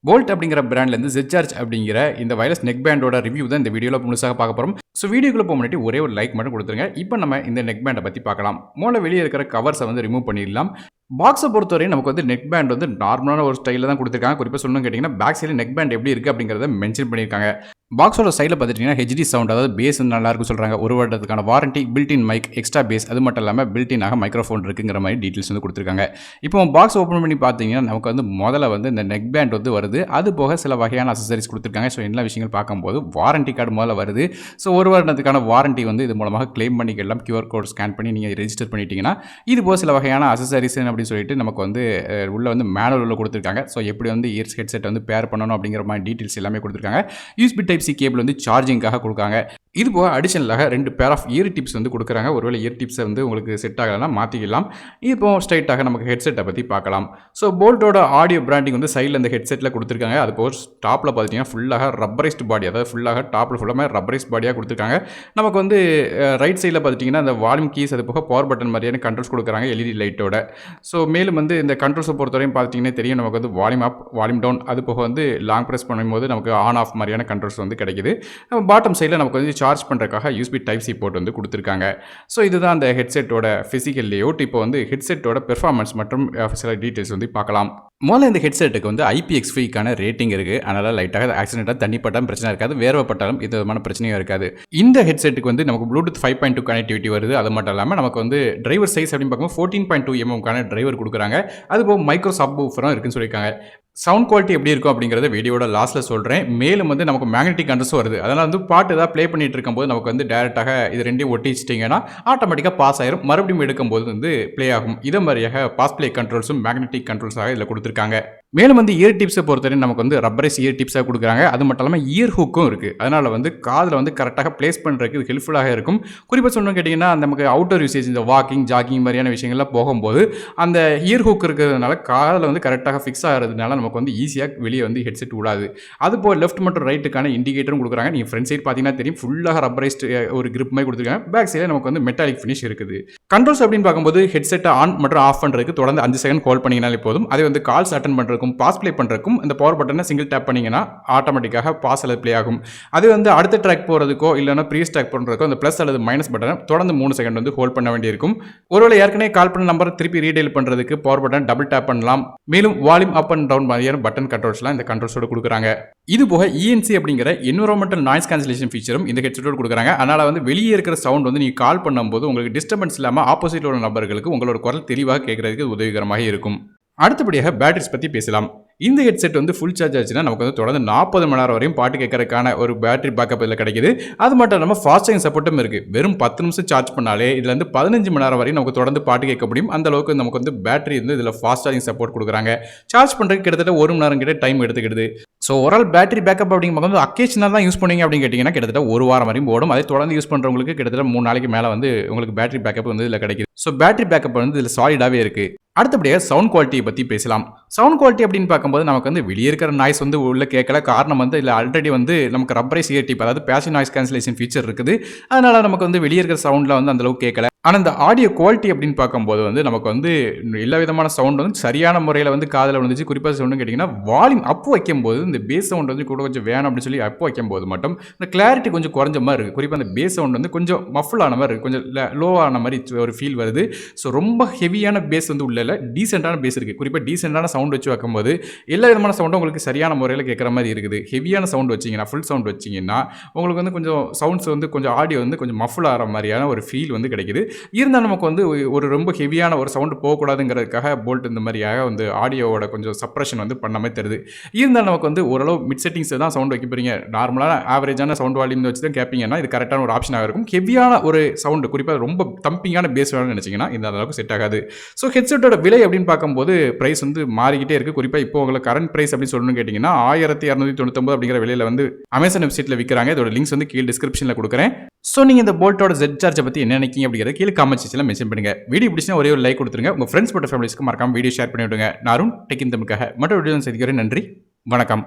Boult அப்படிங்கிற பிராண்ட்லேருந்து ZCharge அப்படிங்கிற இந்த வயர்லெஸ் நெக் பேண்டோட ரிவ்யூ தான் இந்த வீடியோவில் முழுசாக பார்க்க போகிறோம். ஸோ வீடியோக்குள்ள போக முன்னாடி ஒரே ஒரு லைக் மட்டும் கொடுத்துருங்க. இப்போ நம்ம இந்த நெக் பேண்டை பற்றி பார்க்கலாம். முதல்ல வெளியே இருக்கிற கவர்ஸை வந்து ரிமூவ் பண்ணிடலாம். பாக்ஸை பொறுத்தவரையும் நமக்கு வந்து நெக் பேண்ட் வந்து நார்மலான ஒரு ஸ்டைலில் தான் கொடுத்துருக்காங்க. குறிப்பாக சொல்லணும்னு கேட்டிங்கன்னா பேக் சைடில் நெக் பேண்ட் எப்படி இருக்குது அப்படிங்கிறத மென்ஷன் பண்ணியிருக்காங்க. பாக்ஸோட சைடில் பார்த்துட்டிங்கன்னா ஹெச்டி சவுண்ட், அதாவது பேஸ் வந்து நல்லா இருக்கும் சொல்கிறாங்க. ஒரு வருடத்துக்கான warranty, built in mic, extra bass, அது மட்டும் இல்லாமல் பில்டினாக மைக்ரோஃபோன் இருக்குங்கிற மாதிரி டீட்டெயில்ஸ் வந்து கொடுத்துருக்காங்க. இப்போ பாக்ஸ் ஓப்பன் பண்ணி பார்த்தீங்கன்னா நமக்கு வந்து முதல்ல வந்து இந்த நெக் பேண்ட் வந்து வருது. அது போக சில வகையான அக்சசரிஸ் கொடுத்துருக்காங்க. ஸோ எல்லா விஷயங்கள் பார்க்கும்போது வாரண்டி கார்டு முதல்ல வருது. ஸோ ஒரு வருடத்துக்கான வாரண்டி வந்து இது மூலமாக கிளைம் பண்ணிக்கலாம். QR கோட் ஸ்கேன் பண்ணி நீங்கள் ரெஜிஸ்டர் பண்ணிட்டீங்கன்னா இது போக சில வகையான அக்சசரிஸ் அப்படின்னு சொல்லிட்டு நமக்கு வந்து உள்ள வந்து மேனுவல் உள்ள கொடுத்துருக்காங்க. ஸோ எப்படி வந்து இயர்ஸ் ஹெட்செட் வந்து பேர் பண்ணணும் அப்படிங்கிற மாதிரி டீட்டெயில்ஸ் எல்லாமே கொடுத்துருக்காங்க. USB டைப் சி கேபிள் வந்து சார்ஜிங்காக கொடுக்காங்க. இது போக அடிஷனலாக 2 பேர் ஆஃப் இயர் டிப்ஸ் வந்து கொடுக்குறாங்க. ஒருவேளை இயர் டிப்ஸை வந்து உங்களுக்கு செட் ஆகலைன்னா மாற்றிக்கலாம். இப்போ ஸ்ட்ரைட்டாக நமக்கு ஹெட்செட்டை பற்றி பார்க்கலாம். ஸோ போல்ட்டோட ஆடியோ பிராண்டிங் வந்து சைடில் இந்த ஹெட்செட்டில் கொடுத்துருக்காங்க. அது போக டாப்பில் பார்த்தீங்கன்னா ஃபுல்லாக ரப்பரைஸ்டு பாடி, அதாவது ஃபுல்லாக டாப்பில் ஃபுல்லாக ரப்பரைஸ்ட் பாடியாக கொடுத்துருக்காங்க. நமக்கு வந்து ரைட் சைடில் பார்த்துட்டிங்கன்னா அந்த வால்யூம் கீஸ், அது போக பவர் பட்டன் மாதிரியான கண்ட்ரோல்ஸ் கொடுக்குறாங்க LED லைட்டோட. ஸோ மேலும் வந்து இந்த கண்ட்ரோல்ஸை பொறுத்தவரையும் பார்த்தீங்கன்னா தெரியும், நமக்கு வந்து வால்யூம் அப், வால்யூம் டவுன், அது போக வந்து லாங் ப்ரெஸ் பண்ணும்போது நமக்கு ஆன் ஆஃப் மாதிரியான கண்ட்ரோல்ஸ் வந்து கிடைக்குது. பாட்டம் சைடில் நமக்கு வந்து சார்ஜ் பண்ணுறதுக்காக USB டைப் சி போர்ட் வந்து கொடுத்துருக்காங்க. ஸோ இதுதான் அந்த ஹெட்செட்டோட ஃபிசிக்கல் லேஅவுட். இப்போ வந்து ஹெட்செட்டோட பெர்ஃபார்மன்ஸ் மற்றும் சில டீட்டெயில்ஸ் வந்து பார்க்கலாம். முதல்ல இந்த ஹெட்செட்டுக்கு வந்து IPX5க்கான ரேட்டிங் இருக்குது. அதனால் லைட்டாக ஆக்சிடென்ட்டாக தண்ணி பட்டாலும் பிரச்சனை இருக்காது, வேர்வைப்பட்டாலும் எந்த விதமான பிரச்சனையும் இருக்காது. இந்த ஹெட்செட்டுக்கு வந்து நமக்கு Bluetooth 5.2 கனெக்டிவிட்டி வருது. அது மட்டும் இல்லாமல் நமக்கு வந்து டிரைவர் சைஸ் அப்படின்னு பார்க்கும்போது 14.2 mm டிரைவர் கொடுக்குறாங்க. அதுபோக மைக்ரோ சப் வூஃபரும் இருக்குன்னு சொல்லியிருக்காங்க. சவுண்ட் குவாலிட்டி எப்படி இருக்கும் அப்படிங்கிறத வீடியோட லாஸ்ட்டில் சொல்கிறேன். மேலும் வந்து நமக்கு மேக்னெட்டிக் கண்ட்ரோல்ஸும் வருது. அதனால் வந்து பாட்டு ஏதாவது ப்ளே பண்ணிட்டு இருக்கும்போது நமக்கு வந்து டேரெக்டாக இது ரெண்டையும் ஒட்டிச்சிட்டிங்கன்னா ஆட்டோமேட்டிக்காக பாஸ் ஆயிரும். மறுபடியும் எடுக்கும்போது வந்து ப்ளே ஆகும். இதே மாதிரியாக பாஸ் ப்ளே கண்ட்ரோல்ஸும் மேக்னெட்டிக் கண்ட்ரோல்ஸாக இதில் கொடுத்துருக்காங்க. மேலும் வந்து இயர் டிப்ஸை பொறுத்தவரை நமக்கு வந்து ரப்பரைஸ் இயர் டிப்ஸாக கொடுக்குறாங்க. அது மட்டும் இல்லாமல் இயர் ஹூக்கும் இருக்குது. அதனால் வந்து காதில் வந்து கரெக்டாக ப்ளேஸ் பண்ணுறதுக்கு இது ஹெல்ப்ஃபுல்லாக இருக்கும். குறிப்பாக சொல்லணும்னு கேட்டிங்கன்னா நமக்கு அவுட்டர் யூசேஜ், இந்த வாக்கிங், ஜாகிங் மாதிரியான விஷயங்கள்லாம் போகும்போது அந்த இயர் ஹூக் இருக்கிறதுனால காதில் வந்து கரெக்டாக ஃபிக்ஸ் ஆகிறதுனால நமக்கு வந்து ஈஸியாக வெளியே வந்து ஹெட்செட் விடாது. அது போல் லெஃப்ட் மற்றும் ரைட்டுக்கான இண்டிகேட்டரும் கொடுக்குறாங்க. நீங்கள் ஃப்ரண்ட் சைட் பார்த்தீங்கன்னா தெரியும், ஃபுல்லாக ரப்பரைஸ்ட் ஒரு கிரிப் மாதிரி கொடுத்துருக்காங்க. பேக் சைடில் நமக்கு வந்து மெட்டாலிக் ஃபினிஷ் இருக்குது. கண்ட்ரோல்ஸ் அப்படின்னு பார்க்கும்போது ஹெட்செட்டை ஆன் மற்றும் ஆஃப் பண்ணுறதுக்கு தொடர்ந்து 5 செகண்ட் ஹோல்ட் பண்ணிங்கனாலே போதும். அதே வந்து கால்ஸ் அட்டன் பண்ணுறதுக்கும் பாஸ் ப்ளே பண்ணுறதுக்கும் இந்த பவர் பட்டனை சிங்கிள் டேப் பண்ணிங்கன்னா ஆட்டோமேட்டிக்காக பாஸ் அல்லது ப்ளே ஆகும். அது வந்து அடுத்த ட்ராக் போகிறதுக்கோ இல்லைனா ப்ரீவியஸ் ட்ராக் பண்ணுறதுக்கோ அந்த ப்ளஸ் அல்லது மைனஸ் பட்டனை தொடர்ந்து 3 செகண்ட் வந்து ஹோல்ட் பண்ண வேண்டியிருக்கும். ஒருவேளை ஏற்கனவே கால் பண்ண நம்பரை திருப்பி ரீடைல் பண்ணுறதுக்கு பவர் பட்டன் டபுள் டேப் பண்ணலாம். மேலும் வால்யூம் அப் அண்ட் டவுன் மாதிரியான பட்டன் கண்ட்ரோல்ஸ்லாம் இந்த கண்ட்ரோல்ஸோடு கொடுக்குறாங்க. இது போக ENC அப்படிங்கிற என்விரான்மெண்டல் நாய்ஸ் கேன்சலேஷன் ஃபீச்சரும் இந்த ஹெட்செட்டோடு கொடுக்குறாங்க. அதனால் வந்து வெளியே இருக்கிற சவுண்ட் வந்து நீங்கள் கால் பண்ணும்போது உங்களுக்கு டிஸ்டர்பன்ஸ் இல்லாமல் ஆப்போசிட்டில் உள்ள நபர்களுக்கு உங்களோட குரல் தெளிவாக கேட்கறதுக்கு உதவிகரமாக இருக்கும். அடுத்தபடியாக பேட்டரிஸ் பற்றி பேசலாம். இந்த ஹெட்செட் வந்து ஃபுல் சார்ஜ் ஆச்சுன்னா நமக்கு வந்து தொடர்ந்து 40 மணி நேரம் வரையும் பாட்டு கேட்கறதுக்கான ஒரு பேட்டரி பேக்கப் இதில் கிடைக்குது. அது மட்டும் இல்லாமல் ஃபாஸ்ட் சார்ஜிங் சப்போர்ட்டும் இருக்குது. வெறும் 10 நிமிஷம் சார்ஜ் பண்ணாலே இதில் வந்து 15 மணி நேரம் வரையும் நமக்கு தொடர்ந்து பாட்டு கேட்க முடியும். அந்த அளவுக்கு நமக்கு வந்து பேட்டரி வந்து இதில் ஃபாஸ்ட் சார்ஜிங் சப்போர்ட் கொடுக்குறாங்க. சார்ஜ் பண்ணுறதுக்கு கிட்டத்தட்ட 1 மணி நேரம் கிட்ட டைம் எடுத்துக்கிடுது. ஸோ ஓவரால் பேட்டரி பேக்கப் அப்படிங்கும்போது அக்கேஷனாக தான் யூஸ் பண்ணுவீங்க அப்படின்னு கேட்டிங்கன்னா கிட்டத்தட்ட 1 வாரம் வரையும் ஓடும். அதே தொடர்ந்து யூஸ் பண்ணுறவங்களுக்கு கிட்டத்தட்ட 3 நாளைக்கு மேலே வந்து உங்களுக்கு பேட்டரி பேக்கப் வந்து இதில் கிடைக்குது. ஸோ பேட்டரி பேக்கப் வந்து இதில் சாலிடாகவே இருக்குது. அடுத்தபடியாக சவுண்ட் குவாலிட்டியை பற்றி பேசலாம். சவுண்ட் குவாலிட்டி அப்படின்னு பார்க்கும்போது நமக்கு வந்து வெளியே இருக்கிற நாய்ஸ் வந்து உள்ள கேட்கல. காரணம் வந்து இதில் ஆல்ரெடி வந்து நமக்கு ரப்பரைஸ் இயர் டிப், அதாவது பேசிவ் நாய்ஸ் கேன்சலேஷன் ஃபீச்சர் இருக்குது. அதனால் நமக்கு வந்து வெளியே இருக்கிற சவுண்டில் வந்து அந்தளவுக்கு கேட்கல. ஆனால் இந்த ஆடியோ குவாலிட்டி அப்படின்னு பார்க்கும்போது வந்து நமக்கு வந்து எல்லா விதமான சவுண்ட் வந்து சரியான முறையில் வந்து காதில் வந்துச்சு. குறிப்பாக சவுண்டுன்னு கேட்டிங்கன்னா வால்யூம் அப் வைக்கும்போது இந்த பேஸ் சவுண்ட் வந்து கூட கொஞ்சம் வேணும் அப்படின்னு சொல்லி அப் வைக்கும்போது மட்டும் இந்த கிளாரிட்டி கொஞ்சம் குறைஞ்ச மாதிரி இருக்குது. குறிப்பாக அந்த பேஸ் சவுண்ட் வந்து கொஞ்சம் மஃபுல் ஆன மாதிரி இருக்குது, கொஞ்சம் லோவான மாதிரி ஒரு ஃபீல் வருது. ஸோ ரொம்ப ஹெவியான பேஸ் வந்து உள்ள டீசெண்டான பேஸ் இருக்குது. குறிப்பாக டீசெண்டான சவுண்ட் வச்சு வைக்கும்போது எல்லா விதமான சவுண்டும் உங்களுக்கு சரியான முறையில் கேட்குற மாதிரி இருக்குது. ஹெவியான சவுண்ட் வச்சிங்கன்னா, ஃபுல் சவுண்ட் வச்சிங்கன்னா உங்களுக்கு வந்து கொஞ்சம் சவுண்ட்ஸ் வந்து கொஞ்சம் ஆடியோ வந்து கொஞ்சம் மஃபுல் ஆகிற மாதிரியான ஒரு ஃபீல் வந்து கிடைக்குது. இருந்தாலும் நமக்கு வந்து ஒரு ரொம்ப ஹெவியான ஒரு சவுண்டு போகக்கூடாதுங்கிறதுக்காக போல்ட் இந்த மாதிரியாக வந்து ஆடியோவோட கொஞ்சம் சப்ரஷன் வந்து பண்ண மாதிரி தருது. இருந்தாலும் நமக்கு வந்து ஓரளவு மிட் செட்டிங்ஸ் தான் சவுண்ட் வைக்க போகிறீங்க, நார்மலான ஆவரேஜான சவுண்ட் வால்யூம் வச்சு தான் கேட்பீங்கன்னா இது கரெக்டான ஒரு ஆப்ஷனாக இருக்கும். ஹெவியான ஒரு சவுண்டு, குறிப்பாக ரொம்ப தம்பிங்கான பேஸ் வேணும்னு நினச்சிங்கன்னா இந்த அளவுக்கு செட் ஆகாது. ஸோ ஹெட்செட்டோட விலை அப்படின்னு பார்க்கும்போது ப்ரைஸ் வந்து மாறிக்கிட்டே இருக்குது. குறிப்பாக இப்போ உங்களுக்கு கரண்ட் ப்ரைஸ் அப்படின்னு சொல்லணும்னு கேட்டிங்கன்னா 1299 அப்படிங்கிற விலையில் வந்து அமேசான் வெப்சைட்டில் விற்கிறாங்க. இதோட லிங்க்ஸ் வந்து கீழே டிஸ்கிரிப்ஷனில் கொடுக்குறேன். ஸோ நீங்கள் இந்த போல்ட்டோட ZCharge பற்றி என்ன நினைக்கிங்க அப்படிங்கிறத கீழே காமெண்ட் செக்ஷனில் மென்ஷன் பண்ணுங்கள். வீடியோ பிடிச்சினா ஒரே ஒரு லைக் கொடுத்துருங்க. உங்கள் ஃப்ரெண்ட்ஸ் மற்றும் ஃபேமிலிஸ்க்கு மறக்காம வீடியோ ஷேர் பண்ணி விடுங்க. நானும் டெக் இன் தமிழுக்காக மற்ற வீடியோ சந்திக்கிறேன். நன்றி, வணக்கம்.